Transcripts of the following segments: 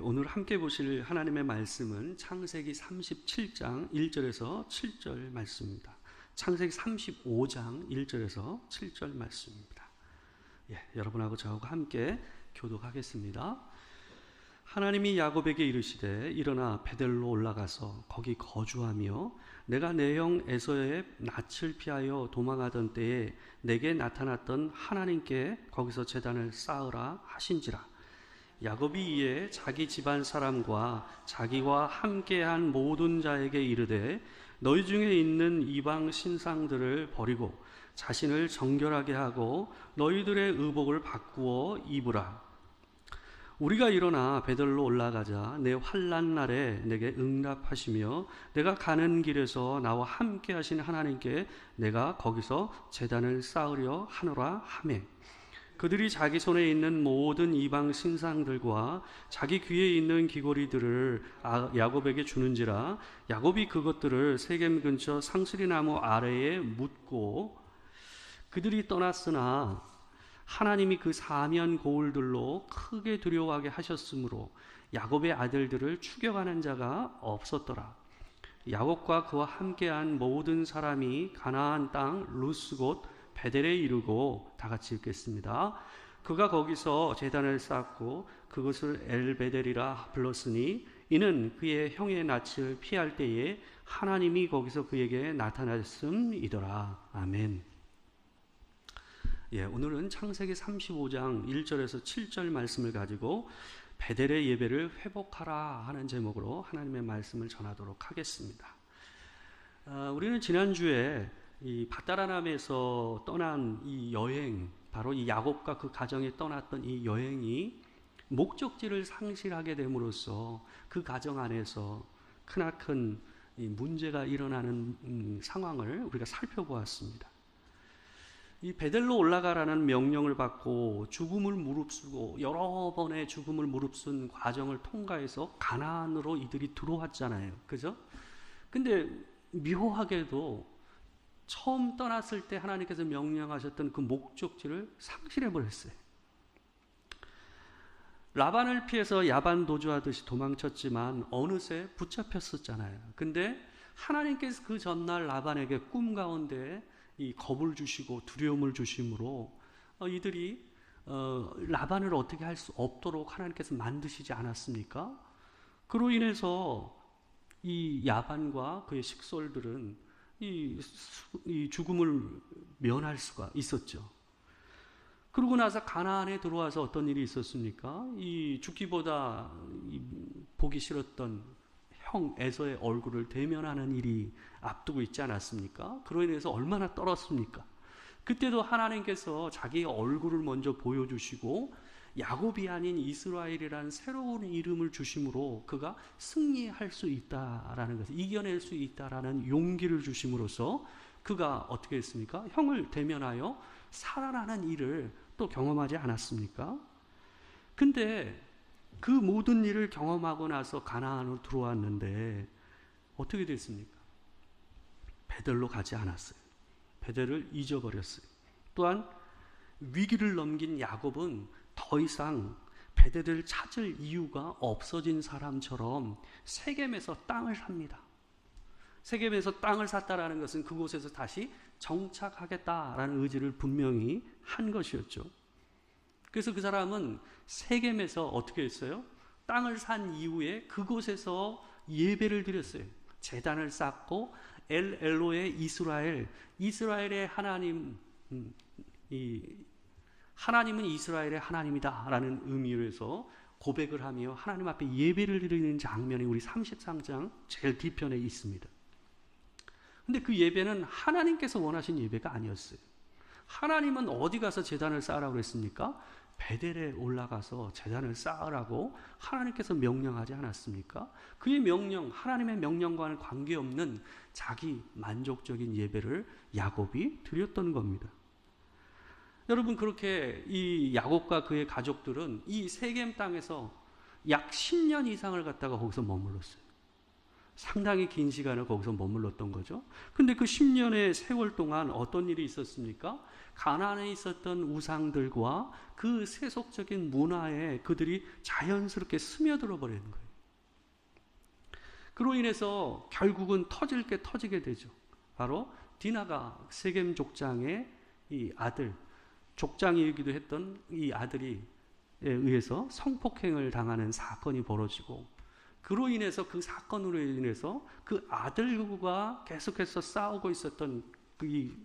오늘 함께 보실 하나님의 말씀은 창세기 37장 1절에서 7절 말씀입니다. 창세기 35장 1절에서 7절 말씀입니다. 여러분하고 저하고 함께 교독하겠습니다. 하나님이 야곱에게 이르시되 일어나 베델로 올라가서 거기 거주하며 내가 내 형 에서의 낯을 피하여 도망하던 때에 내게 나타났던 하나님께 거기서 제단을 쌓으라 하신지라. 야곱이 이에 자기 집안 사람과 자기와 함께한 모든 자에게 이르되 너희 중에 있는 이방 신상들을 버리고 자신을 정결하게 하고 너희들의 의복을 바꾸어 입으라. 우리가 일어나 베델로 올라가자 내 환난 날에 내게 응답하시며 내가 가는 길에서 나와 함께 하신 하나님께 내가 거기서 제단을 쌓으려 하노라 하매 그들이 자기 손에 있는 모든 이방 신상들과 자기 귀에 있는 귀고리들을 야곱에게 주는지라. 야곱이 그것들을 세겜 근처 상수리 나무 아래에 묻고 그들이 떠났으나 하나님이 그 사면 고울들로 크게 두려워하게 하셨으므로 야곱의 아들들을 추격하는 자가 없었더라. 야곱과 그와 함께한 모든 사람이 가나안 땅 루스 곧 베델에 이르고 다 같이 읽겠습니다. 그가 거기서 제단을 쌓고 그것을 엘베델이라 불렀으니 이는 그의 형의 낯을 피할 때에 하나님이 거기서 그에게 나타났음이더라. 아멘. 오늘은 창세기 35장 1절에서 7절 말씀을 가지고 베델의 예배를 회복하라 하는 제목으로 하나님의 말씀을 전하도록 하겠습니다. 우리는 지난주에 이 밧다라람에서 떠난 이 여행, 바로 이 야곱과 그 가정이 떠났던 이 여행이 목적지를 상실하게 됨으로써 그 가정 안에서 크나큰 문제가 일어나는 상황을 우리가 살펴보았습니다. 이 베델로 올라가라는 명령을 받고 죽음을 무릅쓰고 여러 번의 죽음을 무릅쓴 과정을 통과해서 가나안으로 이들이 들어왔잖아요. 그죠? 근데 묘하게도 처음 떠났을 때 하나님께서 명령하셨던 그 목적지를 상실해버렸어요. 라반을 피해서 야반 도주하듯이 도망쳤지만 어느새 붙잡혔었잖아요. 근데 하나님께서 그 전날 라반에게 꿈 가운데 이 겁을 주시고 두려움을 주심으로 이들이 라반을 어떻게 할 수 없도록 하나님께서 만드시지 않았습니까? 그로 인해서 이 야반과 그의 식솔들은 이 죽음을 면할 수가 있었죠. 그러고 나서 가나안에 들어와서 어떤 일이 있었습니까? 이 죽기보다 보기 싫었던 형 에서의 얼굴을 대면하는 일이 앞두고 있지 않았습니까? 그로 인해서 얼마나 떨었습니까? 그때도 하나님께서 자기의 얼굴을 먼저 보여주시고 야곱이 아닌 이스라엘이라는 새로운 이름을 주심으로 그가 승리할 수 있다라는 것을 이겨낼 수 있다라는 용기를 주심으로써 그가 어떻게 했습니까? 형을 대면하여 살아나는 일을 또 경험하지 않았습니까? 근데 그 모든 일을 경험하고 나서 가나안으로 들어왔는데 어떻게 됐습니까? 베델로 가지 않았어요. 베델을 잊어버렸어요. 또한 위기를 넘긴 야곱은 더 이상 베델을 찾을 이유가 없어진 사람처럼 세겜에서 땅을 삽니다. 세겜에서 땅을 샀다라는 것은 그곳에서 다시 정착하겠다라는 의지를 분명히 한 것이었죠. 그래서 그 사람은 세겜에서 어떻게 했어요? 땅을 산 이후에 그곳에서 예배를 드렸어요. 제단을 쌓고 엘 엘로의 이스라엘의 하나님, 하나님은 이스라엘의 하나님이다라는 의미에서 고백을 하며 하나님 앞에 예배를 드리는 장면이 우리 33장 제일 뒤편에 있습니다. 근데 그 예배는 하나님께서 원하신 예배가 아니었어요. 하나님은 어디 가서 제단을 쌓으라고 했습니까? 베델에 올라가서 제단을 쌓으라고 하나님께서 명령하지 않았습니까? 그의 명령, 하나님의 명령과는 관계없는 자기 만족적인 예배를 야곱이 드렸던 겁니다. 여러분, 그렇게 이 야곱과 그의 가족들은 이 세겜 땅에서 약 10년 이상을 갖다가 거기서 머물렀어요. 상당히 긴 시간을 거기서 머물렀던 거죠. 근데 그 10년의 세월 동안 어떤 일이 있었습니까? 가나안에 있었던 우상들과 그 세속적인 문화에 그들이 자연스럽게 스며들어 버리는 거예요. 그로 인해서 결국은 터질 게 터지게 되죠. 바로 디나가 세겜 족장의 이 아들, 족장이기도 했던 이 아들이 의해서 성폭행을 당하는 사건이 벌어지고, 그로 인해서 그 사건으로 인해서 그 아들과 계속해서 싸우고 있었던 그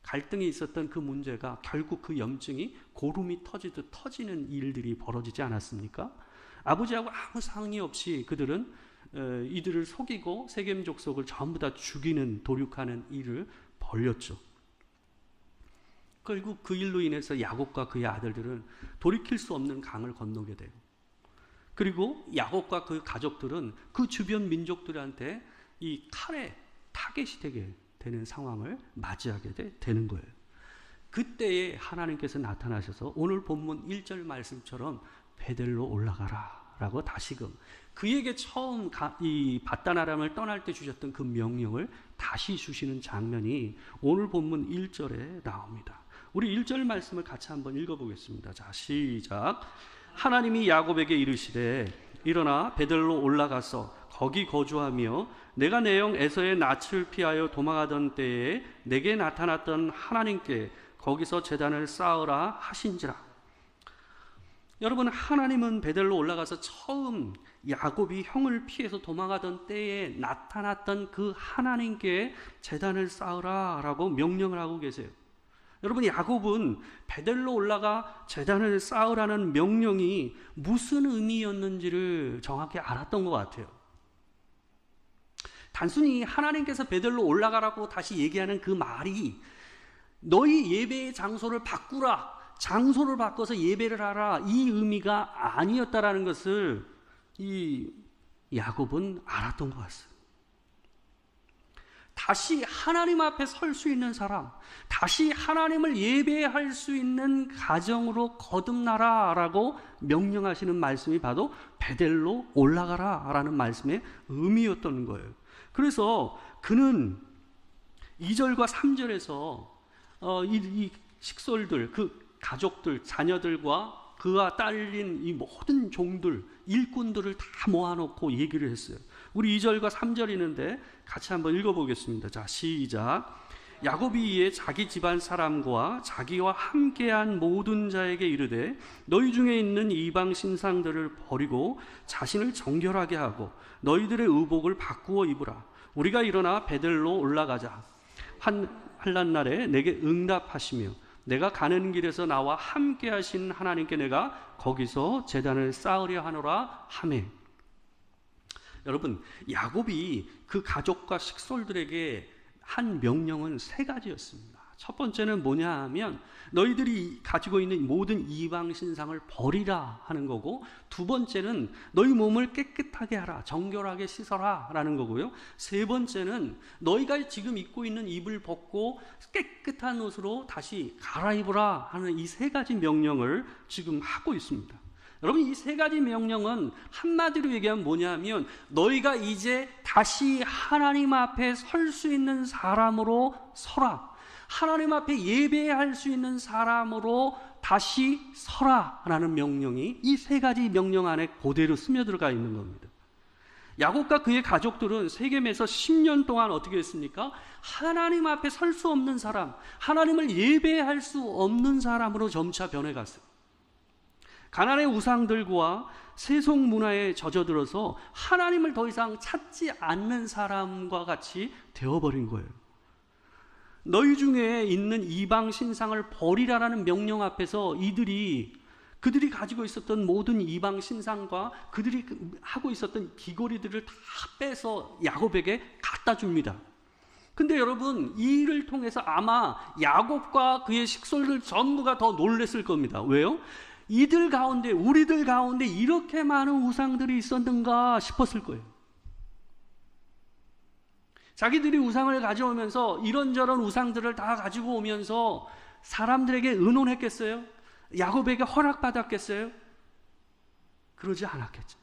갈등이 있었던 그 문제가 결국 그 염증이 고름이 터지듯 터지는 일들이 벌어지지 않았습니까? 아버지하고 아무 상의 없이 그들은 이들을 속이고 세겜 족속을 전부 다 죽이는 도륙하는 일을 벌였죠. 결국 그 일로 인해서 야곱과 그의 아들들은 돌이킬 수 없는 강을 건너게 돼요. 그리고 야곱과 그 가족들은 그 주변 민족들한테 이 칼의 타겟이 되게 되는 상황을 맞이하게 되는 거예요. 그때에 하나님께서 나타나셔서 오늘 본문 1절 말씀처럼 베델로 올라가라 라고 다시금 그에게 처음 이 밧단 아람을 떠날 때 주셨던 그 명령을 다시 주시는 장면이 오늘 본문 1절에 나옵니다. 우리 1절 말씀을 같이 한번 읽어보겠습니다. 자, 시작. 하나님이 야곱에게 이르시되 일어나 베델로 올라가서 거기 거주하며 내가 내 형 에서의 낯을 피하여 도망하던 때에 내게 나타났던 하나님께 거기서 제단을 쌓으라 하신지라. 여러분, 하나님은 베델로 올라가서 처음 야곱이 형을 피해서 도망하던 때에 나타났던 그 하나님께 제단을 쌓으라 라고 명령을 하고 계세요. 여러분, 야곱은 베델로 올라가 제단을 쌓으라는 명령이 무슨 의미였는지를 정확히 알았던 것 같아요. 단순히 하나님께서 베델로 올라가라고 다시 얘기하는 그 말이 너희 예배의 장소를 바꾸라, 장소를 바꿔서 예배를 하라, 이 의미가 아니었다라는 것을 이 야곱은 알았던 것 같습니다. 다시 하나님 앞에 설 수 있는 사람, 다시 하나님을 예배할 수 있는 가정으로 거듭나라라고 명령하시는 말씀이 바로 베델로 올라가라라는 말씀의 의미였던 거예요. 그래서 그는 2절과 3절에서 이 식솔들, 그 가족들, 자녀들과 그와 딸린 이 모든 종들, 일꾼들을 다 모아놓고 얘기를 했어요. 우리 2절과 3절 있는데 같이 한번 읽어보겠습니다. 자, 시작. 야곱이 이에 자기 집안 사람과 자기와 함께한 모든 자에게 이르되 너희 중에 있는 이방 신상들을 버리고 자신을 정결하게 하고 너희들의 의복을 바꾸어 입으라. 우리가 일어나 베델로 올라가자. 환난 날에 내게 응답하시며 내가 가는 길에서 나와 함께 하신 하나님께 내가 거기서 제단을 쌓으려 하노라 하매. 여러분, 야곱이 그 가족과 식솔들에게 한 명령은 3가지였습니다. 첫 번째는 뭐냐 하면 너희들이 가지고 있는 모든 이방 신상을 버리라 하는 거고, 두 번째는 너희 몸을 깨끗하게 하라, 정결하게 씻어라 라는 거고요. 세 번째는 너희가 지금 입고 있는 입을 벗고 깨끗한 옷으로 다시 갈아입으라 하는 이 3가지 명령을 지금 하고 있습니다. 여러분, 이 3가지 명령은 한마디로 얘기하면 뭐냐면 너희가 이제 다시 하나님 앞에 설 수 있는 사람으로 서라, 하나님 앞에 예배할 수 있는 사람으로 다시 서라 라는 명령이 이 3가지 명령 안에 그대로 스며들어가 있는 겁니다. 야곱과 그의 가족들은 세겜에서 10년 동안 어떻게 했습니까? 하나님 앞에 설 수 없는 사람, 하나님을 예배할 수 없는 사람으로 점차 변해갔어요. 가나안의 우상들과 세속 문화에 젖어들어서 하나님을 더 이상 찾지 않는 사람과 같이 되어버린 거예요. 너희 중에 있는 이방 신상을 버리라라는 명령 앞에서 그들이 가지고 있었던 모든 이방 신상과 그들이 하고 있었던 귀고리들을 다 빼서 야곱에게 갖다 줍니다. 근데 여러분, 이 일을 통해서 아마 야곱과 그의 식솔들 전부가 더 놀랬을 겁니다. 왜요? 이들 가운데, 우리들 가운데 이렇게 많은 우상들이 있었는가 싶었을 거예요. 자기들이 우상을 가져오면서 이런저런 우상들을 다 가지고 오면서 사람들에게 의논했겠어요? 야곱에게 허락받았겠어요? 그러지 않았겠죠.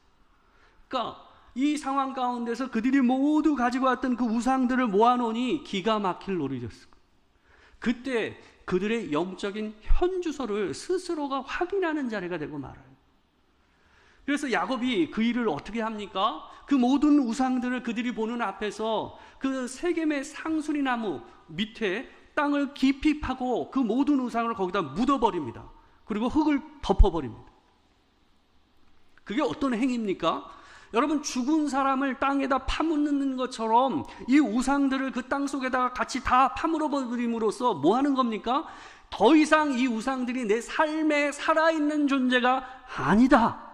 그러니까 이 상황 가운데서 그들이 모두 가지고 왔던 그 우상들을 모아놓으니 기가 막힐 노릇이었어요. 그때 그들의 영적인 현주소를 스스로가 확인하는 자리가 되고 말아요. 그래서 야곱이 그 일을 어떻게 합니까? 그 모든 우상들을 그들이 보는 앞에서 그 세겜의 상수리 나무 밑에 땅을 깊이 파고 그 모든 우상을 거기다 묻어버립니다. 그리고 흙을 덮어버립니다. 그게 어떤 행위입니까? 여러분, 죽은 사람을 땅에다 파묻는 것처럼 이 우상들을 그 땅 속에다가 같이 다 파물어버림으로써 뭐 하는 겁니까? 더 이상 이 우상들이 내 삶에 살아있는 존재가 아니다.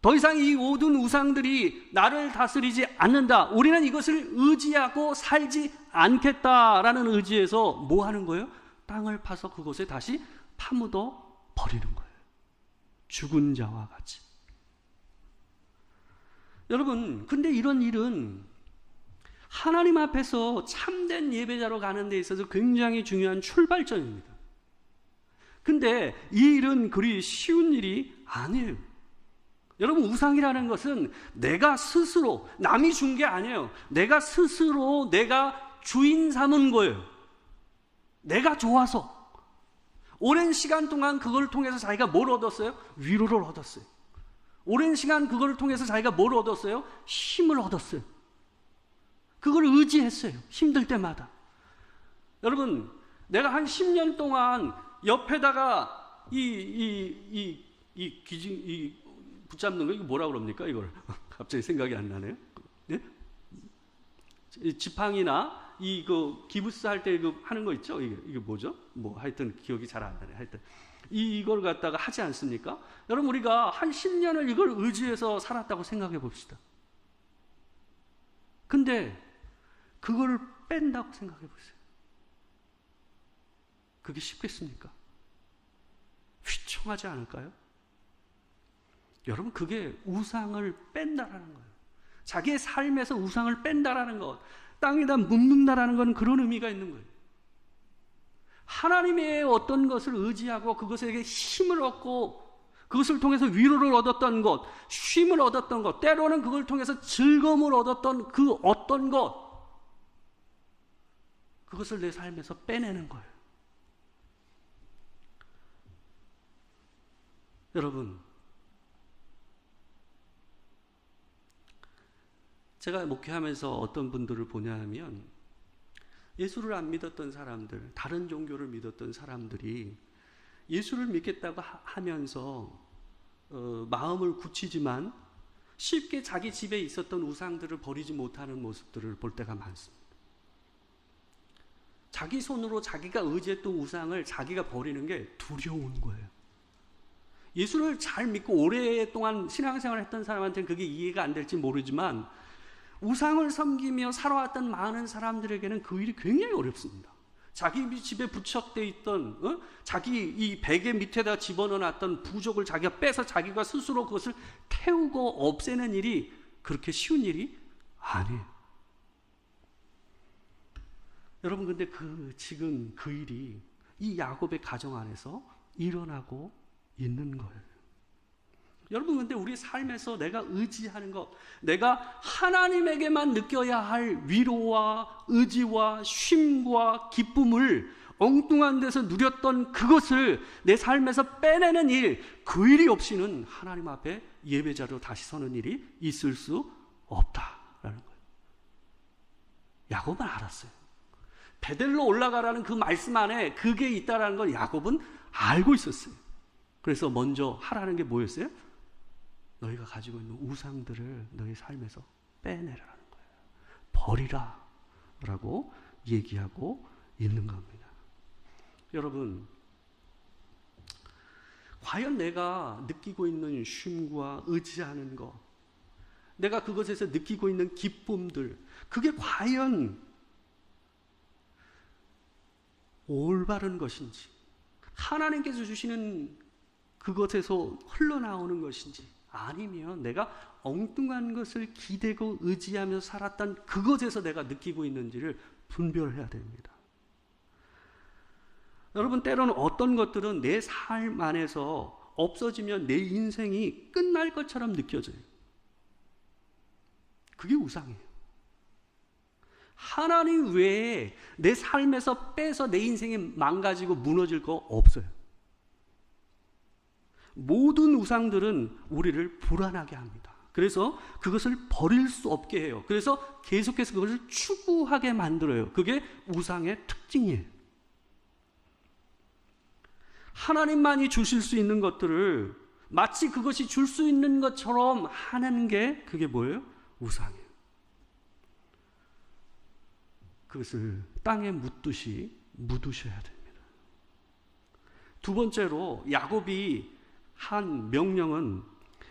더 이상 이 모든 우상들이 나를 다스리지 않는다. 우리는 이것을 의지하고 살지 않겠다라는 의지에서 뭐 하는 거예요? 땅을 파서 그곳에 다시 파묻어 버리는 거예요. 죽은 자와 같이. 여러분, 근데 이런 일은 하나님 앞에서 참된 예배자로 가는 데 있어서 굉장히 중요한 출발점입니다. 근데 이 일은 그리 쉬운 일이 아니에요. 여러분, 우상이라는 것은 내가 스스로, 남이 준 게 아니에요. 내가 스스로 내가 주인 삼은 거예요. 내가 좋아서. 오랜 시간 동안 그걸 통해서 자기가 뭘 얻었어요? 위로를 얻었어요. 오랜 시간 그걸 통해서 자기가 뭘 얻었어요? 힘을 얻었어요. 그걸 의지했어요. 힘들 때마다. 여러분, 내가 한 10년 동안 옆에다가 이 붙잡는 거, 이거 뭐라 그럽니까? 이걸 갑자기 생각이 안 나네요. 네? 지팡이나 이거 기부스 할 때 이거 하는 거 있죠? 이게 뭐죠? 뭐 하여튼 기억이 잘 안 나네. 하여튼 이걸 갖다가 하지 않습니까? 여러분, 우리가 한 10년을 이걸 의지해서 살았다고 생각해 봅시다. 근데 그걸 뺀다고 생각해 보세요. 그게 쉽겠습니까? 휘청하지 않을까요? 여러분, 그게 우상을 뺀다라는 거예요. 자기의 삶에서 우상을 뺀다라는 것, 땅에다 묻는다라는 건 그런 의미가 있는 거예요. 하나님의 어떤 것을 의지하고 그것에게 힘을 얻고 그것을 통해서 위로를 얻었던 것, 쉼을 얻었던 것, 때로는 그걸 통해서 즐거움을 얻었던 그 어떤 것, 그것을 내 삶에서 빼내는 거예요. 여러분, 제가 목회하면서 어떤 분들을 보냐 하면 예수를 안 믿었던 사람들, 다른 종교를 믿었던 사람들이 예수를 믿겠다고 하면서 마음을 굳히지만 쉽게 자기 집에 있었던 우상들을 버리지 못하는 모습들을 볼 때가 많습니다. 자기 손으로 자기가 의지했던 우상을 자기가 버리는 게 두려운 거예요. 예수를 잘 믿고 오랫동안 신앙생활을 했던 사람한테는 그게 이해가 안 될지 모르지만 우상을 섬기며 살아왔던 많은 사람들에게는 그 일이 굉장히 어렵습니다. 자기 집에 부착되어 있던 자기 이 베개 밑에다 집어넣어놨던 부족을 자기가 빼서 자기가 스스로 그것을 태우고 없애는 일이 그렇게 쉬운 일이 아니에요. 여러분, 근데 지금 그 일이 이 야곱의 가정 안에서 일어나고 있는 거예요. 여러분, 근데 우리 삶에서 내가 의지하는 것, 내가 하나님에게만 느껴야 할 위로와 의지와 쉼과 기쁨을 엉뚱한 데서 누렸던 그것을 내 삶에서 빼내는 일, 그 일이 없이는 하나님 앞에 예배자로 다시 서는 일이 있을 수 없다라는 거예요. 야곱은 알았어요. 베델로 올라가라는 그 말씀 안에 그게 있다라는 걸 야곱은 알고 있었어요. 그래서 먼저 하라는 게 뭐였어요? 너희가 가지고 있는 우상들을 너희 삶에서 빼내라는 거예요. 버리라 라고 얘기하고 있는 겁니다. 여러분, 과연 내가 느끼고 있는 쉼과 의지하는 것, 내가 그것에서 느끼고 있는 기쁨들, 그게 과연 올바른 것인지, 하나님께서 주시는 그것에서 흘러나오는 것인지, 아니면 내가 엉뚱한 것을 기대고 의지하며 살았던 그것에서 내가 느끼고 있는지를 분별해야 됩니다. 여러분, 때로는 어떤 것들은 내 삶 안에서 없어지면 내 인생이 끝날 것처럼 느껴져요. 그게 우상이에요. 하나님 외에 내 삶에서 빼서 내 인생이 망가지고 무너질 거 없어요. 모든 우상들은 우리를 불안하게 합니다. 그래서 그것을 버릴 수 없게 해요. 그래서 계속해서 그것을 추구하게 만들어요. 그게 우상의 특징이에요. 하나님만이 주실 수 있는 것들을 마치 그것이 줄 수 있는 것처럼 하는 게 그게 뭐예요? 우상이에요. 그것을 땅에 묻듯이 묻으셔야 됩니다. 두 번째로 야곱이 한 명령은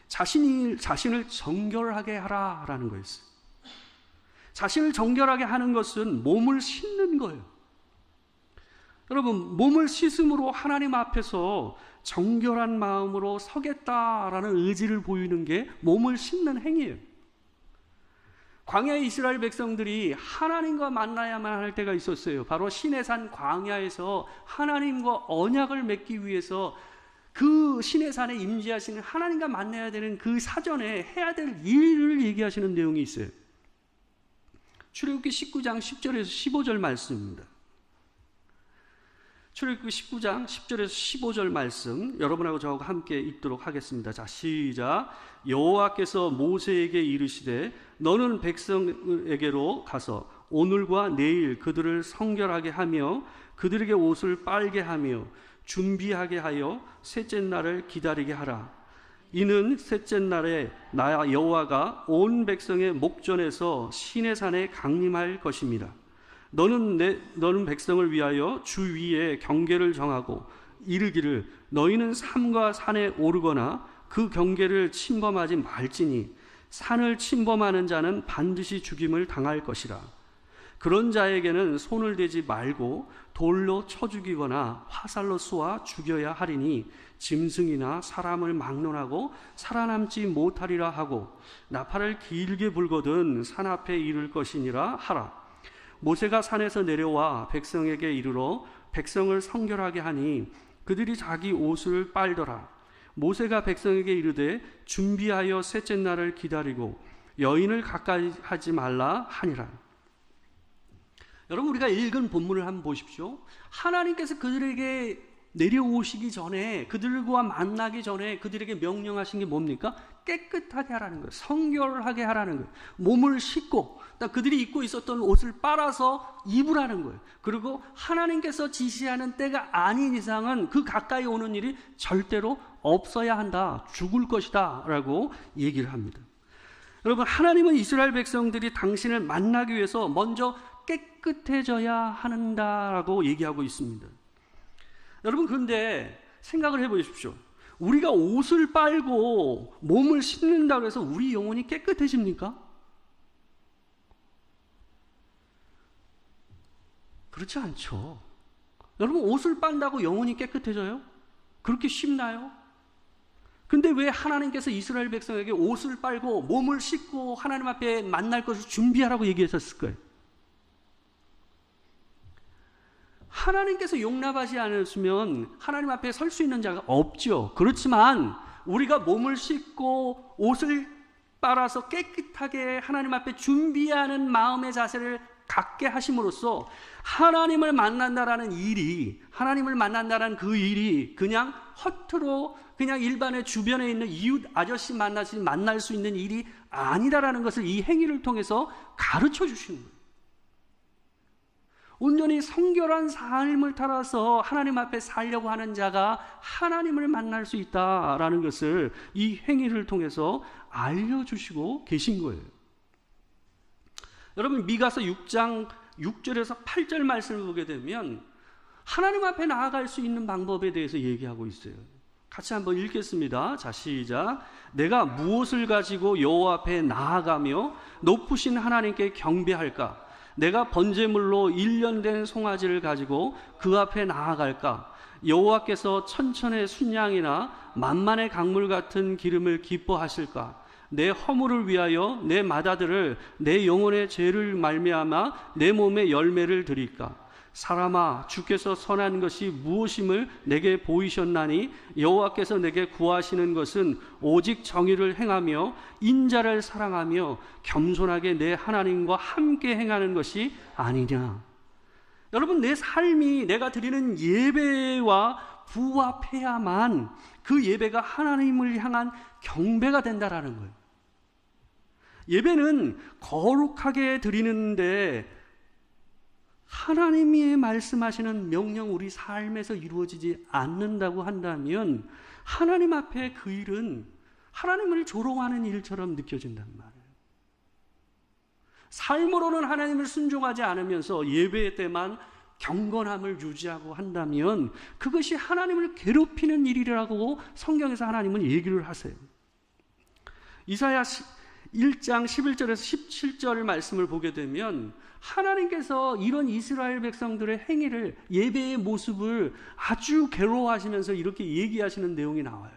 자신을 정결하게 하라라는 거였어요. 자신을 정결하게 하는 것은 몸을 씻는 거예요. 여러분, 몸을 씻음으로 하나님 앞에서 정결한 마음으로 서겠다라는 의지를 보이는 게 몸을 씻는 행위예요. 광야의 이스라엘 백성들이 하나님과 만나야만 할 때가 있었어요. 바로 시내산 광야에서 하나님과 언약을 맺기 위해서 그 시내산에 임재하시는 하나님과 만나야 되는 그 사전에 해야 될 일을 얘기하시는 내용이 있어요. 출애굽기 19장 10절에서 15절 말씀입니다. 출애굽기 19장 10절에서 15절 말씀 여러분하고 저하고 함께 읽도록 하겠습니다. 자, 시작. 여호와께서 모세에게 이르시되 너는 백성에게로 가서 오늘과 내일 그들을 성결하게 하며 그들에게 옷을 빨게 하며 준비하게 하여 셋째 날을 기다리게 하라. 이는 셋째 날에 나 여호와가 온 백성의 목전에서 시내산에 강림할 것입니다. 너는 백성을 위하여 주 위에 경계를 정하고 이르기를 너희는 산과 산에 오르거나 그 경계를 침범하지 말지니 산을 침범하는 자는 반드시 죽임을 당할 것이라. 그런 자에게는 손을 대지 말고 돌로 쳐 죽이거나 화살로 쏘아 죽여야 하리니 짐승이나 사람을 막론하고 살아남지 못하리라 하고 나팔을 길게 불거든 산 앞에 이를 것이니라 하라. 모세가 산에서 내려와 백성에게 이르러 백성을 성결하게 하니 그들이 자기 옷을 빨더라. 모세가 백성에게 이르되 준비하여 셋째 날을 기다리고 여인을 가까이 하지 말라 하니라. 여러분, 우리가 읽은 본문을 한번 보십시오. 하나님께서 그들에게 내려오시기 전에, 그들과 만나기 전에 그들에게 명령하신 게 뭡니까? 깨끗하게 하라는 거예요. 성결하게 하라는 거예요. 몸을 씻고 그들이 입고 있었던 옷을 빨아서 입으라는 거예요. 그리고 하나님께서 지시하는 때가 아닌 이상은 그 가까이 오는 일이 절대로 없어야 한다. 죽을 것이다 라고 얘기를 합니다. 여러분, 하나님은 이스라엘 백성들이 당신을 만나기 위해서 먼저 깨끗해져야 한다라고 얘기하고 있습니다. 여러분, 그런데 생각을 해보십시오. 우리가 옷을 빨고 몸을 씻는다고 해서 우리 영혼이 깨끗해집니까? 그렇지 않죠. 여러분, 옷을 빤다고 영혼이 깨끗해져요? 그렇게 쉽나요? 근데 왜 하나님께서 이스라엘 백성에게 옷을 빨고 몸을 씻고 하나님 앞에 만날 것을 준비하라고 얘기하셨을까요? 하나님께서 용납하지 않으시면 하나님 앞에 설 수 있는 자가 없죠. 그렇지만 우리가 몸을 씻고 옷을 빨아서 깨끗하게 하나님 앞에 준비하는 마음의 자세를 갖게 하심으로써 하나님을 만난다라는 일이, 하나님을 만난다라는 그 일이 그냥 허투루 그냥 일반의 주변에 있는 이웃 아저씨 만날 수 있는 일이 아니다라는 것을 이 행위를 통해서 가르쳐 주시는 거예요. 온전히 성결한 삶을 따라서 하나님 앞에 살려고 하는 자가 하나님을 만날 수 있다라는 것을 이 행위를 통해서 알려주시고 계신 거예요. 여러분, 미가서 6장 6절에서 8절 말씀을 보게 되면 하나님 앞에 나아갈 수 있는 방법에 대해서 얘기하고 있어요. 같이 한번 읽겠습니다. 자, 시작. 내가 무엇을 가지고 여호와 앞에 나아가며 높으신 하나님께 경배할까? 내가 번제물로 1년 된 송아지를 가지고 그 앞에 나아갈까? 여호와께서 천천의 순양이나 만만의 강물 같은 기름을 기뻐하실까? 내 허물을 위하여 내 맏아들을 내 영혼의 죄를 말미암아 내 몸에 열매를 드릴까? 사람아, 주께서 선한 것이 무엇임을 내게 보이셨나니 여호와께서 내게 구하시는 것은 오직 정의를 행하며 인자를 사랑하며 겸손하게 내 하나님과 함께 행하는 것이 아니냐. 여러분, 내 삶이 내가 드리는 예배와 부합해야만 그 예배가 하나님을 향한 경배가 된다라는 거예요. 예배는 거룩하게 드리는데 하나님이 말씀하시는 명령 우리 삶에서 이루어지지 않는다고 한다면 하나님 앞에 그 일은 하나님을 조롱하는 일처럼 느껴진단 말이에요. 삶으로는 하나님을 순종하지 않으면서 예배 때만 경건함을 유지하고 한다면 그것이 하나님을 괴롭히는 일이라고 성경에서 하나님은 얘기를 하세요. 이사야 1장 11절에서 17절 말씀을 보게 되면 하나님께서 이런 이스라엘 백성들의 행위를, 예배의 모습을 아주 괴로워하시면서 이렇게 얘기하시는 내용이 나와요.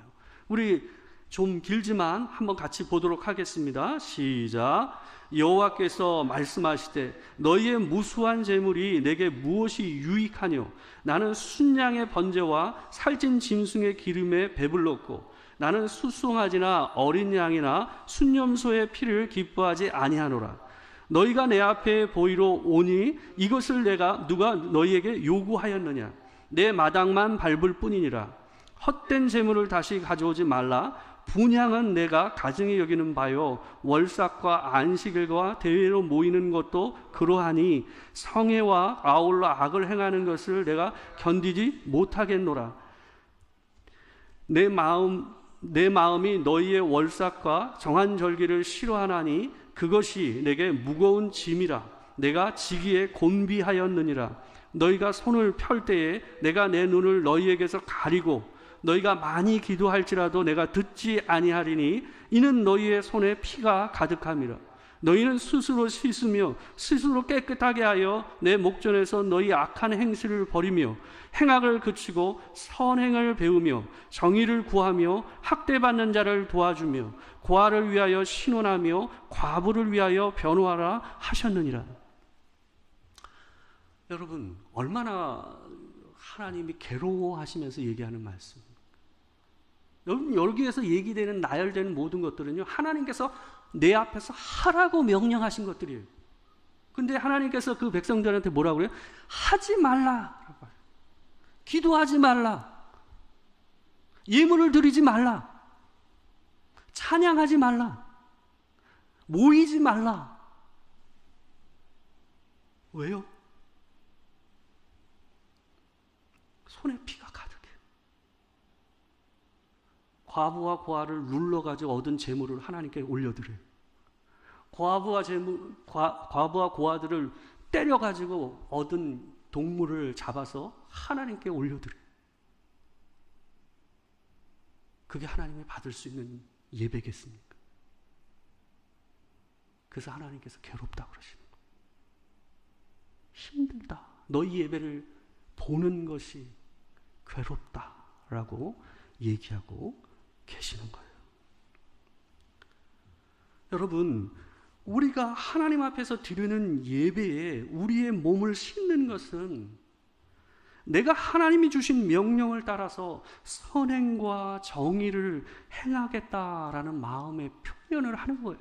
우리 좀 길지만 한번 같이 보도록 하겠습니다. 시작. 여호와께서 말씀하시되 너희의 무수한 재물이 내게 무엇이 유익하뇨? 나는 순양의 번제와 살찐 짐승의 기름에 배불렀고 나는 수송아지나 어린 양이나 순념소의 피를 기뻐하지 아니하노라. 너희가 내 앞에 보이러 오니 이것을 누가 너희에게 요구하였느냐? 내 마당만 밟을 뿐이니라. 헛된 재물을 다시 가져오지 말라. 분향은 내가 가증히 여기는 바요 월삭과 안식일과 대회로 모이는 것도 그러하니 성애와 아울러 악을 행하는 것을 내가 견디지 못하겠노라. 내 마음이 너희의 월삭과 정한 절기를 싫어하나니 그것이 내게 무거운 짐이라. 내가 지기에 곤비하였느니라. 너희가 손을 펼 때에 내가 내 눈을 너희에게서 가리고 너희가 많이 기도할지라도 내가 듣지 아니하리니 이는 너희의 손에 피가 가득함이라. 너희는 스스로 씻으며 스스로 깨끗하게 하여 내 목전에서 너희 악한 행실을 버리며 행악을 그치고 선행을 배우며 정의를 구하며 학대받는 자를 도와주며 고아를 위하여 신원하며 과부를 위하여 변호하라 하셨느니라. 여러분, 얼마나 하나님이 괴로워하시면서 얘기하는 말씀입니다. 여러분, 여기에서 얘기되는 나열되는 모든 것들은요, 하나님께서 내 앞에서 하라고 명령하신 것들이에요. 근데 하나님께서 그 백성들한테 뭐라고 그래요? 하지 말라. 기도하지 말라. 예물을 드리지 말라. 찬양하지 말라. 모이지 말라. 왜요? 손에 피가 가득해. 과부와 고아를 눌러가지고 얻은 재물을 하나님께 올려드려요. 과부와 고아들을 때려가지고 얻은 동물을 잡아서 하나님께 올려드려요. 그게 하나님이 받을 수 있는 예배겠습니까? 그래서 하나님께서 괴롭다 그러시는 거예요. 힘들다. 너희 예배를 보는 것이 괴롭다라고 얘기하고 계시는 거예요. 여러분, 우리가 하나님 앞에서 드리는 예배에 우리의 몸을 싣는 것은 내가 하나님이 주신 명령을 따라서 선행과 정의를 행하겠다라는 마음의 표현을 하는 거예요.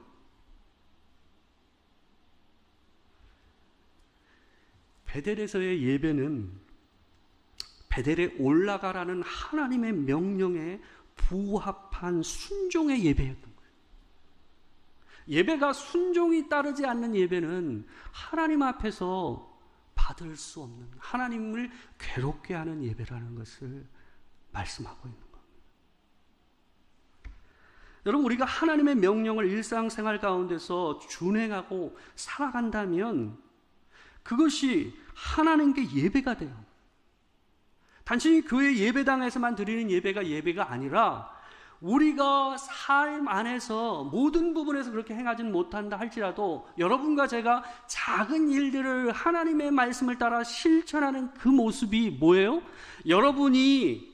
베델에서의 예배는 베델에 올라가라는 하나님의 명령에 부합한 순종의 예배였던 거예요. 예배가 순종이 따르지 않는 예배는 하나님 앞에서 받을 수 없는, 하나님을 괴롭게 하는 예배라는 것을 말씀하고 있는 겁니다. 여러분, 우리가 하나님의 명령을 일상생활 가운데서 준행하고 살아간다면 그것이 하나님께 예배가 돼요. 단순히 교회 예배당에서만 드리는 예배가 아니라 우리가 삶 안에서 모든 부분에서 그렇게 행하지는 못한다 할지라도 여러분과 제가 작은 일들을 하나님의 말씀을 따라 실천하는 그 모습이 뭐예요? 여러분이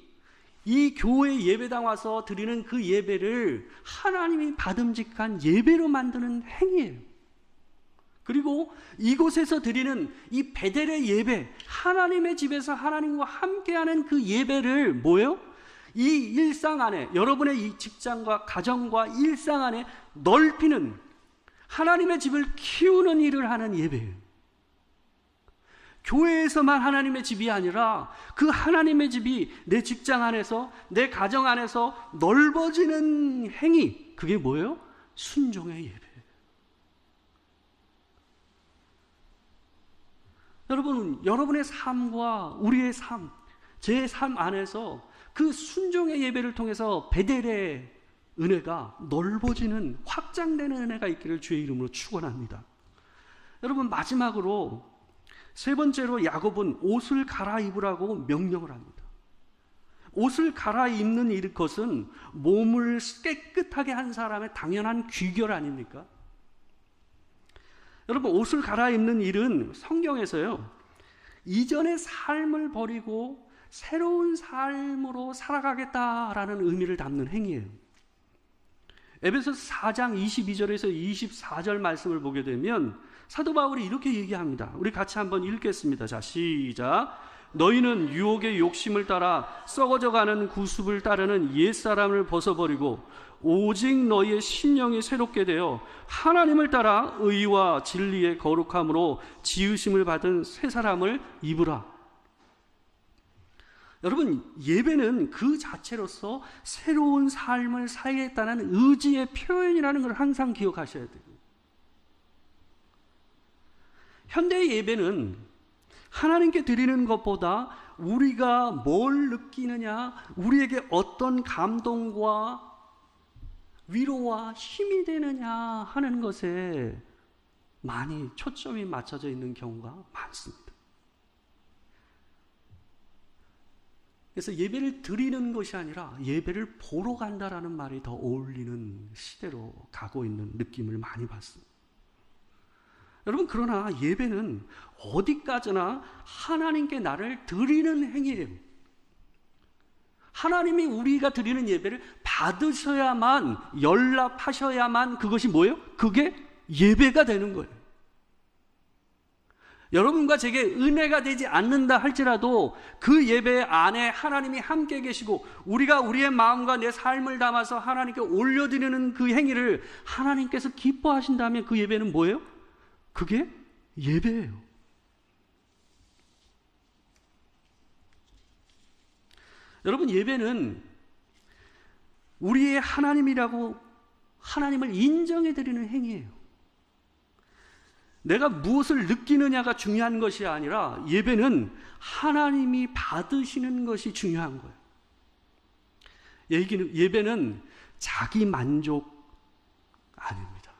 이 교회 예배당 와서 드리는 그 예배를 하나님이 받음직한 예배로 만드는 행위예요. 그리고 이곳에서 드리는 이 베델의 예배, 하나님의 집에서 하나님과 함께하는 그 예배를 뭐예요? 이 일상 안에, 여러분의 이 직장과 가정과 일상 안에 넓히는, 하나님의 집을 키우는 일을 하는 예배예요. 교회에서만 하나님의 집이 아니라 그 하나님의 집이 내 직장 안에서, 내 가정 안에서 넓어지는 행위, 그게 뭐예요? 순종의 예배. 여러분, 여러분의 삶과 우리의 삶, 제 삶 안에서 그 순종의 예배를 통해서 베델의 은혜가 넓어지는, 확장되는 은혜가 있기를 주의 이름으로 축원합니다. 여러분, 마지막으로 세 번째로 야곱은 옷을 갈아입으라고 명령을 합니다. 옷을 갈아입는 일, 것은 몸을 깨끗하게 한 사람의 당연한 귀결 아닙니까? 여러분, 옷을 갈아입는 일은 성경에서요, 이전의 삶을 버리고 새로운 삶으로 살아가겠다라는 의미를 담는 행위예요. 에베소서 4장 22절에서 24절 말씀을 보게 되면 사도 바울이 이렇게 얘기합니다. 우리 같이 한번 읽겠습니다. 자, 시작. 너희는 유혹의 욕심을 따라 썩어져가는 구습을 따르는 옛사람을 벗어버리고 오직 너희의 심령이 새롭게 되어 하나님을 따라 의와 진리의 거룩함으로 지으심을 받은 새 사람을 입으라. 여러분, 예배는 그 자체로서 새로운 삶을 살겠다는 의지의 표현이라는 걸 항상 기억하셔야 돼요. 현대의 예배는 하나님께 드리는 것보다 우리가 뭘 느끼느냐, 우리에게 어떤 감동과 위로와 힘이 되느냐 하는 것에 많이 초점이 맞춰져 있는 경우가 많습니다. 그래서 예배를 드리는 것이 아니라 예배를 보러 간다라는 말이 더 어울리는 시대로 가고 있는 느낌을 많이 받습니다. 여러분, 그러나 예배는 어디까지나 하나님께 나를 드리는 행위예요. 하나님이 우리가 드리는 예배를 받으셔야만, 연락하셔야만 그것이 뭐예요? 그게 예배가 되는 거예요. 여러분과 제게 은혜가 되지 않는다 할지라도 그 예배 안에 하나님이 함께 계시고 우리가 우리의 마음과 내 삶을 담아서 하나님께 올려드리는 그 행위를 하나님께서 기뻐하신다면 그 예배는 뭐예요? 그게 예배예요. 여러분, 예배는 우리의 하나님이라고 하나님을 인정해드리는 행위예요. 내가 무엇을 느끼느냐가 중요한 것이 아니라 예배는 하나님이 받으시는 것이 중요한 거예요. 예배는 자기 만족 아닙니다.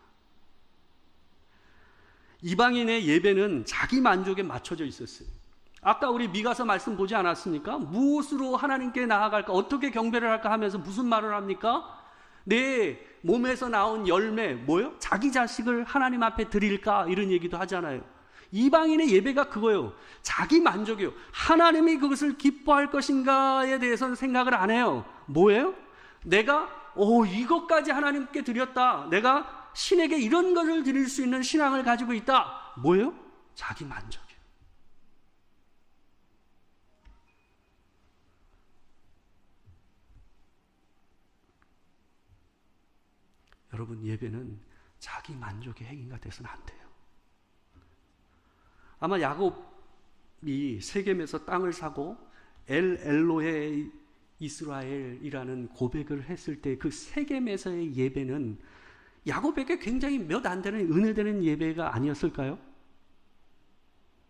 이방인의 예배는 자기 만족에 맞춰져 있었어요. 아까 우리 미가서 말씀 보지 않았습니까? 무엇으로 하나님께 나아갈까? 어떻게 경배를 할까 하면서 무슨 말을 합니까? 내 몸에서 나온 열매, 뭐요? 자기 자식을 하나님 앞에 드릴까? 이런 얘기도 하잖아요. 이방인의 예배가 그거예요. 자기 만족이에요. 하나님이 그것을 기뻐할 것인가에 대해서는 생각을 안 해요. 뭐예요? 내가 이것까지 하나님께 드렸다. 내가 신에게 이런 것을 드릴 수 있는 신앙을 가지고 있다. 뭐예요? 자기 만족이에요. 여러분, 예배는 자기 만족의 행위가 돼서는 안 돼요. 아마 야곱이 세겜에서 땅을 사고 엘로헤 이스라엘이라는 고백을 했을 때 그 세겜에서의 예배는 야곱에게 굉장히 몇 안 되는 은혜되는 예배가 아니었을까요?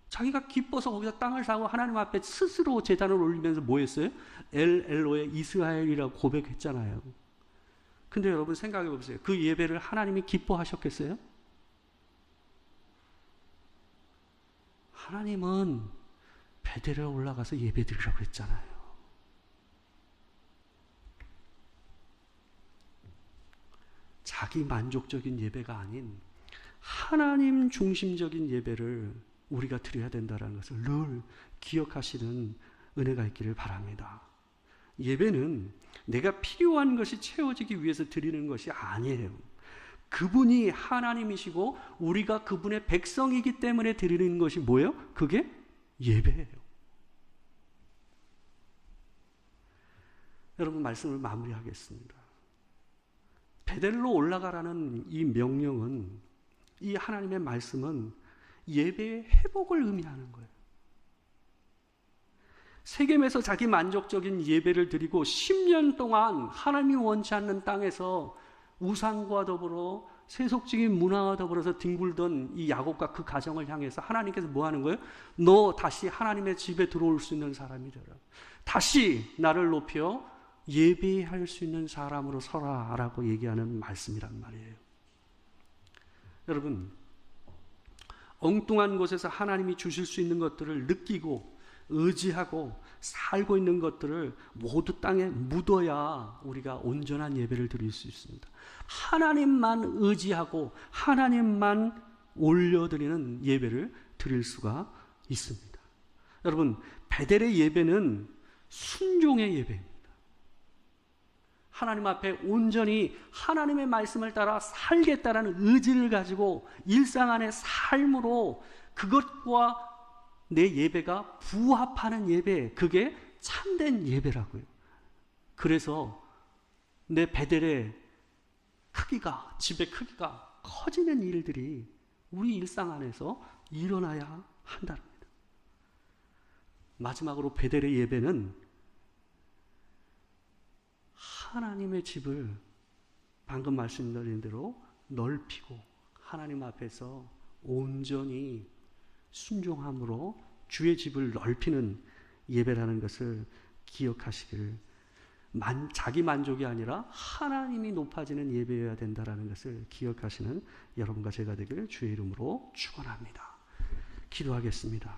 자기가 기뻐서 거기서 땅을 사고 하나님 앞에 스스로 제단을 올리면서 뭐 했어요? 엘로헤 이스라엘이라고 고백했잖아요. 근데 여러분 생각해 보세요. 그 예배를 하나님이 기뻐하셨겠어요? 하나님은 베델에 올라가서 예배 드리라고 했잖아요. 자기 만족적인 예배가 아닌 하나님 중심적인 예배를 우리가 드려야 된다는 것을 늘 기억하시는 은혜가 있기를 바랍니다. 예배는 내가 필요한 것이 채워지기 위해서 드리는 것이 아니에요. 그분이 하나님이시고 우리가 그분의 백성이기 때문에 드리는 것이 뭐예요? 그게 예배예요. 여러분, 말씀을 마무리하겠습니다. 베델로 올라가라는 이 명령은, 이 하나님의 말씀은 예배의 회복을 의미하는 거예요. 세겜에서 자기 만족적인 예배를 드리고 10년 동안 하나님이 원치 않는 땅에서 우상과 더불어 세속적인 문화와 더불어서 뒹굴던 이 야곱과 그 가정을 향해서 하나님께서 뭐 하는 거예요? 너 다시 하나님의 집에 들어올 수 있는 사람이 되라. 다시 나를 높여 예배할 수 있는 사람으로 서라 라고 얘기하는 말씀이란 말이에요. 여러분, 엉뚱한 곳에서 하나님이 주실 수 있는 것들을 느끼고 의지하고 살고 있는 것들을 모두 땅에 묻어야 우리가 온전한 예배를 드릴 수 있습니다. 하나님만 의지하고 하나님만 올려드리는 예배를 드릴 수가 있습니다. 여러분, 베델의 예배는 순종의 예배입니다. 하나님 앞에 온전히 하나님의 말씀을 따라 살겠다라는 의지를 가지고 일상 안의 삶으로 그것과 내 예배가 부합하는 예배, 그게 참된 예배라고요. 그래서 내 베델의 크기가, 집의 크기가 커지는 일들이 우리 일상 안에서 일어나야 한답니다. 마지막으로 베델의 예배는 하나님의 집을 방금 말씀드린 대로 넓히고 하나님 앞에서 온전히 순종함으로 주의 집을 넓히는 예배라는 것을 기억하시길, 자기 만족이 아니라 하나님이 높아지는 예배여야 된다는 것을 기억하시는 여러분과 제가 되길 주의 이름으로 축원합니다. 기도하겠습니다.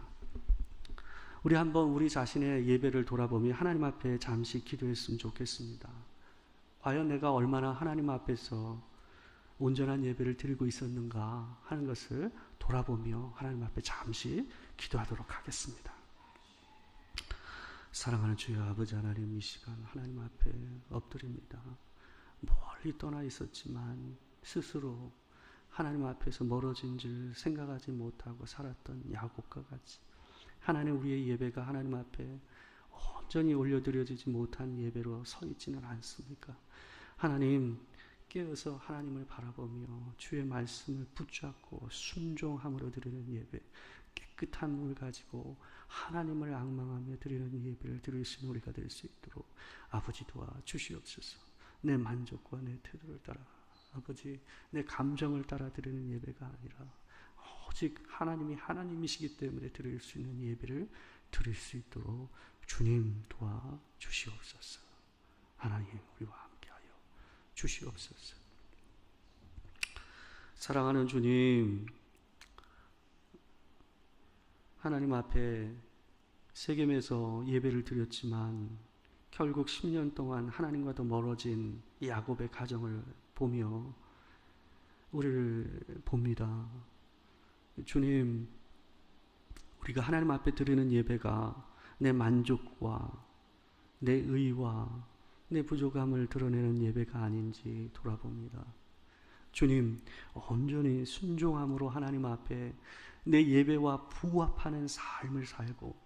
우리 한번 우리 자신의 예배를 돌아보며 하나님 앞에 잠시 기도했으면 좋겠습니다. 과연 내가 얼마나 하나님 앞에서 온전한 예배를 드리고 있었는가 하는 것을 돌아보며 하나님 앞에 잠시 기도하도록 하겠습니다. 사랑하는 주여 아버지 하나님, 이 시간 하나님 앞에 엎드립니다. 멀리 떠나 있었지만 스스로 하나님 앞에서 멀어진 줄 생각하지 못하고 살았던 야곱과 같이 하나님, 우리의 예배가 하나님 앞에 온전히 올려드려지지 못한 예배로 서 있지는 않습니까? 하나님, 깨어서 하나님을 바라보며 주의 말씀을 붙잡고 순종함으로 드리는 예배, 깨끗한 물 가지고 하나님을 앙망하며 드리는 예배를 드릴 수 있는 우리가 될 수 있도록 아버지 도와주시옵소서. 내 만족과 내 태도를 따라, 아버지 내 감정을 따라 드리는 예배가 아니라 오직 하나님이 하나님이시기 때문에 드릴 수 있는 예배를 드릴 수 있도록 주님 도와주시옵소서. 하나님, 우리와 함께하여 주시옵소서. 사랑하는 주님, 하나님 앞에 세겜에서 예배를 드렸지만 결국 10년 동안 하나님과도 멀어진 야곱의 가정을 보며 우리를 봅니다. 주님, 우리가 하나님 앞에 드리는 예배가 내 만족과 내 의와 내 부족함을 드러내는 예배가 아닌지 돌아봅니다. 주님, 온전히 순종함으로 하나님 앞에 내 예배와 부합하는 삶을 살고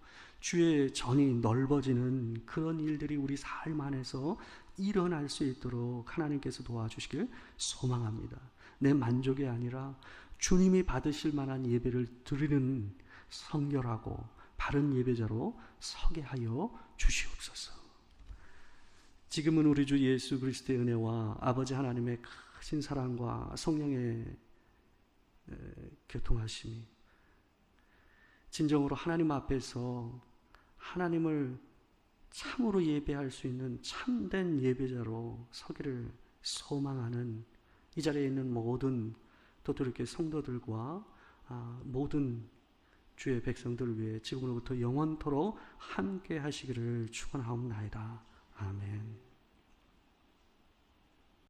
주의 전이 넓어지는 그런 일들이 우리 삶 안에서 일어날 수 있도록 하나님께서 도와주시길 소망합니다. 내 만족이 아니라 주님이 받으실 만한 예배를 드리는 성결하고 바른 예배자로 서게 하여 주시옵소서. 지금은 우리 주 예수 그리스도의 은혜와 아버지 하나님의 크신 사랑과 성령의 교통하심이 진정으로 하나님 앞에서 하나님을 참으로 예배할 수 있는 참된 예배자로 서기를 소망하는 이 자리에 있는 모든 도토리교회 성도들과 모든 주의 백성들을 위해 지금으로부터 영원토록 함께 하시기를 축원하옵나이다. 아멘.